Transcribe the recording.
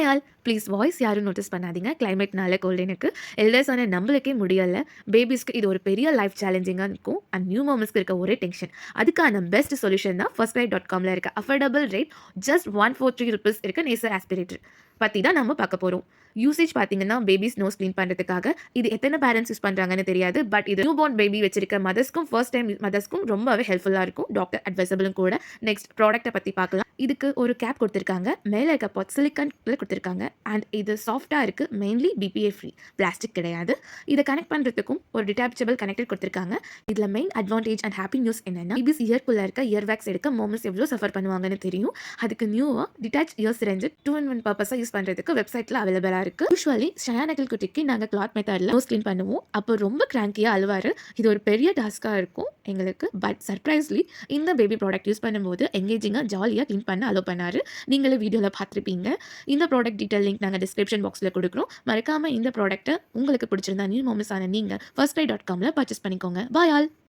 Hi all, please voice யாரும் notice பண்ணாதீங்க. கிளைமேட்னால gold எனக்கு. எல்டர்ஸான நம்மளுக்கே முடியல. பேபிஸ்க்கு இது ஒரு பெரிய லைஃப் சேலஞ்சிங்கா இருக்கும். அண்ட் நியூ மாம்ஸ்க்கு இருக்க ஒரே டென்ஷன். அதுக்கான பெஸ்ட் சொல்யூஷன் தான் firstcry.comல இருக்க அஃபோர்டபுள் ரேட் ஜஸ்ட் ₹143 இருக்க நேசர் ஆஸ்பிரேட்டர் பத்தி தான் நம்ம பார்க்க போறோம். யூசேஜ் பார்த்தீங்கன்னா, பேபிஸ் நோஸ் கிளீன் பண்றதுக்காக. இது எத்தனை பேரண்ட்ஸ் யூஸ் பண்றாங்கன்னு தெரியாது. பட் இது நியூ பார்ன் பேபி வச்சிருக்க மதர்ஸ்க்கும் ஃபர்ஸ்ட் டைம் மதர்ஸ்க்கும் ரொம்பவே ஹெல்ப்ஃபுல்லா இருக்கும். டாக்டர் அட்வைசபிளும் கூட. நெக்ஸ்ட் ப்ராடக்ட்ட பத்தி பார்க்கலாம். இதுக்கு ஒரு கேப் கொடுத்துருக்காங்க. மேல இருக்க பாட் சிலிக்கான்ல கொடுத்துருக்காங்க. அண்ட் இது சாஃப்ட்டா இருக்கு. Mainly BPA free. பிளாஸ்டிக் கிடையாது. இதை கனெக்ட் பண்றதுக்கும் ஒரு டிட்டாச்சபிள் கனெக்டர் கொடுத்துருக்காங்க. இதுல main advantage and happy news என்னன்னா, பேபிஸ் இயர்க்குள்ள இருக்க இயர் வேக்ஸ் எடுக்க மாம்ஸ் எவ்வளோ சஃபர் பண்ணுவாங்கன்னு தெரியும். அதுக்கு நியூவா டிட்டாச் இயர் சிரஞ்சு 2-in-1 பர்பஸா யூஸ் பண்றதுக்கு வெப்சைட்ல அவைலபிளா இருக்கு. யூசுவலி ஷயானகல் குட்டிக்கு நாங்க கிளாத் மெத்தட்ல நோஸ் கிளீன் பண்ணுவோம். அப்போ ரொம்ப கிராங்கியா அழுவாரு. இது ஒரு பெரிய டாஸ்கா இருக்கும் எங்களுக்கு. பட் சர்ப்ரைஸ்லி இந்த பேபி ப்ராடக்ட் யூஸ் பண்ணும்போது எங்கேஜிங்கா ஜாலியா கிளீன் பண்ண அலோ பண்ணாரு. நீங்களே வீடியோல பார்த்துருப்பீங்க. இந்த ப்ராடக்ட் டீடைல் லிங்க் நாங்கள் டிஸ்கிரிப்ஷன் பாக்ஸில் கொடுக்குறோம். மறக்காம இந்த ப்ராடக்ட்டை உங்களுக்கு பிடிச்சிருந்தா நியூ மாம்ஸ் ஆன நீங்க firstcry.comல பர்ச்சேஸ் பண்ணிக்கோங்க. Bye all.